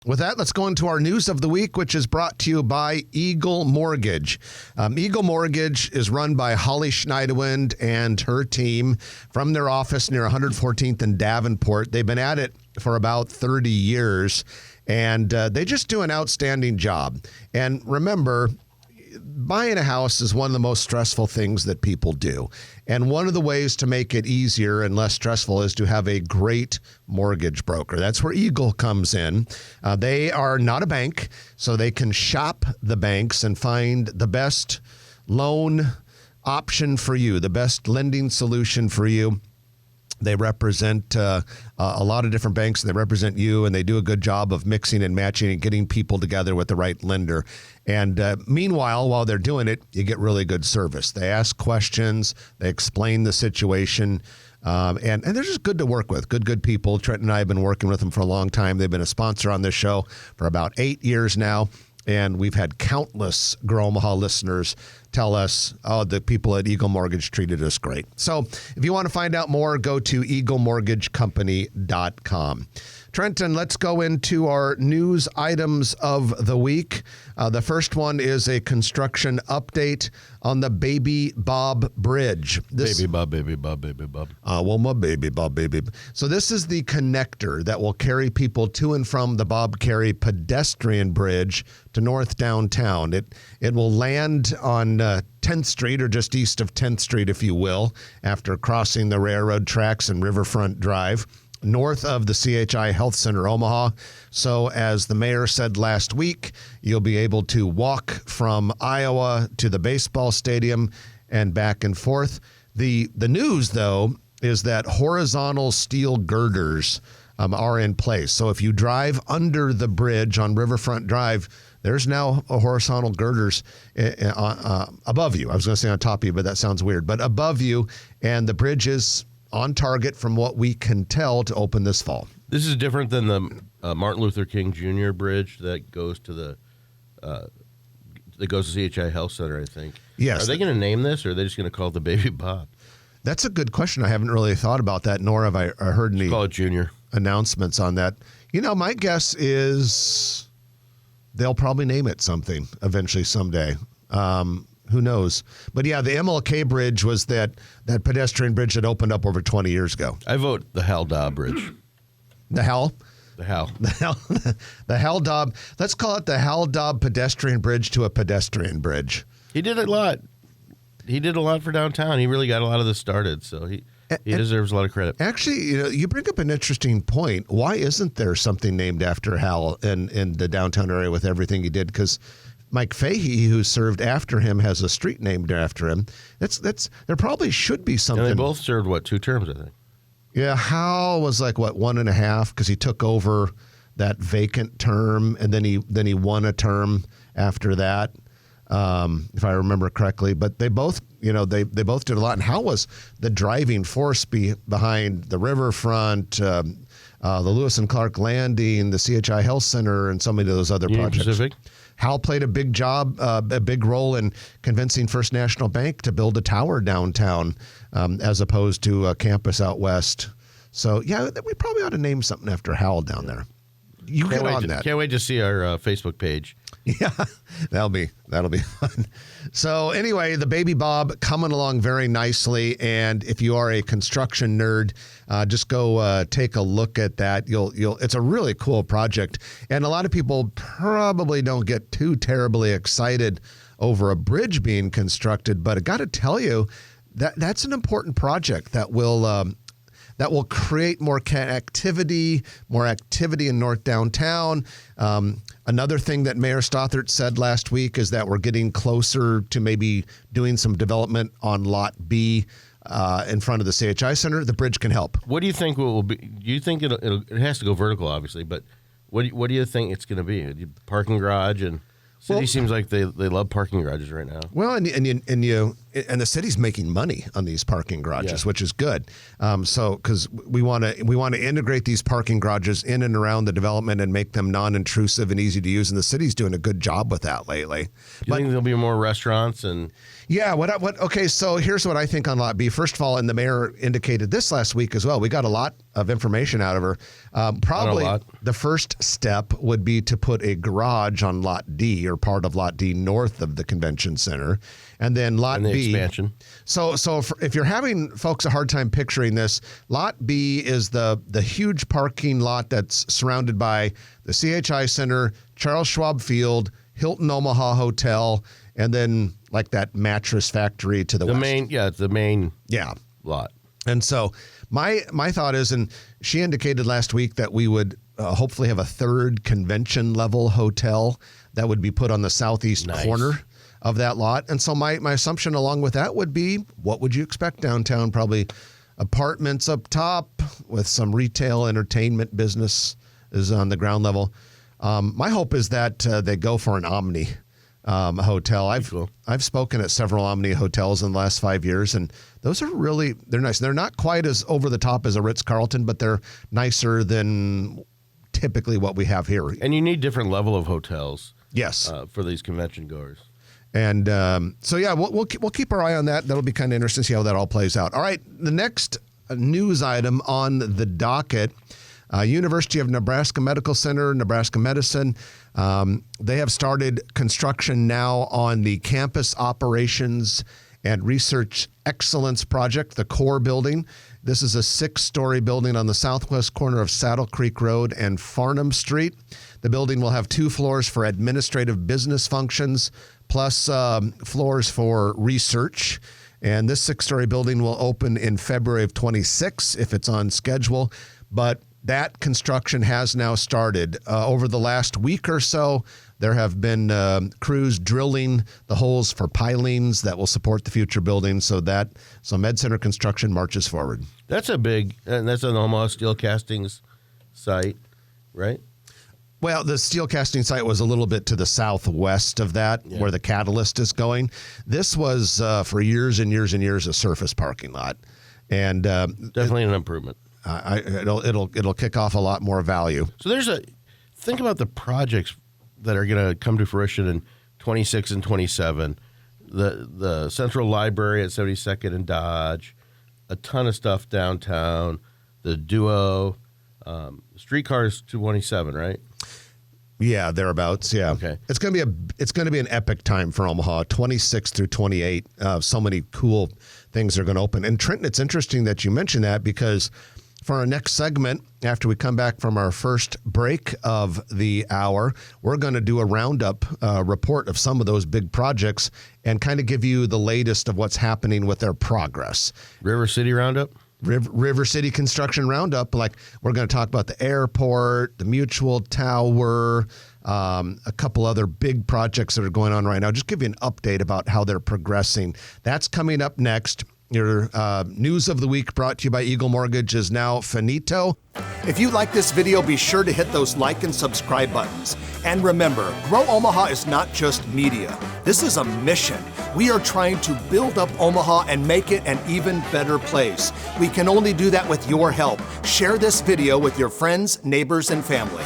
With that, let's go into our news of the week, which is brought to you by Eagle Mortgage. Eagle Mortgage is run by Holly Schneiderwind and her team from their office near 114th and Davenport. They've been at it for about 30 years, and they just do an outstanding job. And remember, buying a house is one of the most stressful things that people do. And one of the ways to make it easier and less stressful is to have a great mortgage broker. That's where Eagle comes in. They are not a bank, so they can shop the banks and find the best loan option for you, the best lending solution for you. They represent a lot of different banks, and they represent you, and they do a good job of mixing and matching and getting people together with the right lender. And meanwhile, while they're doing it, you get really good service. They ask questions, they explain the situation, and they're just good to work with. Good people. Trent and I have been working with them for a long time. They've been a sponsor on this show for about 8 years now. And we've had countless Grow Omaha listeners tell us, oh, the people at Eagle Mortgage treated us great. So if you want to find out more, go to eaglemortgagecompany.com. Trenton, let's go into our news items of the week. The first one is a construction update on the Baby Bob Bridge. Baby Bob. Well, my Baby Bob. So this is the connector that will carry people to and from the Bob Carey pedestrian bridge to North Downtown. It will land on 10th Street, or just east of 10th Street, if you will, after crossing the railroad tracks and Riverfront Drive, north of the CHI Health Center Omaha. So as the mayor said last week, you'll be able to walk from Iowa to the baseball stadium and back and forth. The news, though, is that horizontal steel girders are in place. So if you drive under the bridge on Riverfront Drive, there's now a horizontal girders above you. I was going to say on top of you, but that sounds weird. But above you, and the bridge is on target from what we can tell to open this fall. This is different than the Martin Luther King Jr. bridge that goes to CHI Health Center, I think. Yes. Are they going to name this, or are they just going to call it the Baby Bob? That's a good question. I haven't really thought about that, nor have I heard any call it Junior announcements on that. You know, my guess is they'll probably name it something eventually someday. Who knows? But yeah, the MLK Bridge was that pedestrian bridge that opened up over 20 years ago. I vote the Hal Dobb Bridge. The Hal? The Hal. The Hal Dobb. Let's call it the Hal Dobb pedestrian bridge to a pedestrian bridge. He did a lot. He did a lot for downtown. He really got a lot of this started, so he deserves a lot of credit. Actually, you bring up an interesting point. Why isn't there something named after Hal in the downtown area with everything he did? Because Mike Fahey, who served after him, has a street named after him. There probably should be something. And they both served, 2 terms, I think. Yeah, Hal was 1.5, because he took over that vacant term, and then he won a term after that, if I remember correctly. But they both, they both did a lot. And Hal was the driving force behind the Riverfront, the Lewis and Clark Landing, the CHI Health Center, and so many of those other projects. Pacific. Hal played a big role in convincing First National Bank to build a tower downtown as opposed to a campus out west. So, yeah, we probably ought to name something after Hal down there. You get on that. Can't wait to see our Facebook page. Yeah, that'll be fun. So anyway, the Baby Bob coming along very nicely, and if you are a construction nerd, just go take a look at that. It's a really cool project, and a lot of people probably don't get too terribly excited over a bridge being constructed, but I got to tell you that's an important project that will create more activity in North Downtown. Another thing that Mayor Stothert said last week is that we're getting closer to maybe doing some development on Lot B in front of the CHI Center. The bridge can help. What do you think will be? Do you think it has to go vertical, obviously, but what do you think it's going to be? Parking garage and city seems like they love parking garages right now. Well, and the city's making money on these parking garages, which is good. So because we want to integrate these parking garages in and around the development and make them non-intrusive and easy to use, and the city's doing a good job with that lately. Do you think there'll be more restaurants and? Yeah. Okay. So here's what I think on Lot B. First of all, and the mayor indicated this last week as well. We got a lot of information out of her. Probably lot. the first step would be to put a garage on Lot D, or part of Lot D north of the convention center, and then Lot And the B. expansion. So if you're having folks a hard time picturing this, Lot B is the huge parking lot that's surrounded by the CHI Center, Charles Schwab Field, Hilton Omaha Hotel, and then like that mattress factory to the west. It's the main Yeah. lot. And so my thought is, and she indicated last week that we would hopefully have a third convention level hotel that would be put on the southeast Nice. corner of that lot. And so my assumption along with that would be, what would you expect downtown? Probably apartments up top with some retail entertainment business is on the ground level. My hope is that they go for an Omni hotel. I've spoken at several Omni hotels in the last 5 years, and those are they're nice. They're not quite as over the top as a Ritz-Carlton, but they're nicer than typically what we have here. And you need different level of hotels. Yes. For these convention goers. And so, yeah, we'll keep our eye on that. That'll be kind of interesting to see how that all plays out. All right, the next news item on the docket, University of Nebraska Medical Center, Nebraska Medicine, they have started construction now on the Campus Operations and Research Excellence Project, the core building. This is a 6-story building on the southwest corner of Saddle Creek Road and Farnham Street. The building will have 2 floors for administrative business functions, plus floors for research. And this 6-story building will open in February of 26 if it's on schedule. But that construction has now started. Over the last week or so, there have been crews drilling the holes for pilings that will support the future building, so Med Center construction marches forward. That's an Omaha Steel Castings site, right? Well, the steel casting site was a little bit to the southwest of that, where the catalyst is going. This was for years and years and years a surface parking lot, and Definitely an improvement. It'll kick off a lot more value. So think about the projects that are going to come to fruition in 26 and 27. The Central Library at 72nd and Dodge, a ton of stuff downtown, the Duo, streetcars 227, right? Yeah, thereabouts. Yeah. Okay. It's gonna be an epic time for Omaha. 26 through 28. So many cool things are going to open. And Trenton, it's interesting that you mentioned that, because for our next segment, after we come back from our first break of the hour, we're going to do a roundup report of some of those big projects and kind of give you the latest of what's happening with their progress. River City Roundup? River City Construction Roundup. Like, we're going to talk about the airport, the Mutual Tower, a couple other big projects that are going on right now. Just give you an update about how they're progressing. That's coming up next. Your news of the week, brought to you by Eagle Mortgage, is now finito. If you like this video, be sure to hit those like and subscribe buttons. And remember, Grow Omaha is not just media. This is a mission. We are trying to build up Omaha and make it an even better place. We can only do that with your help. Share this video with your friends, neighbors, and family.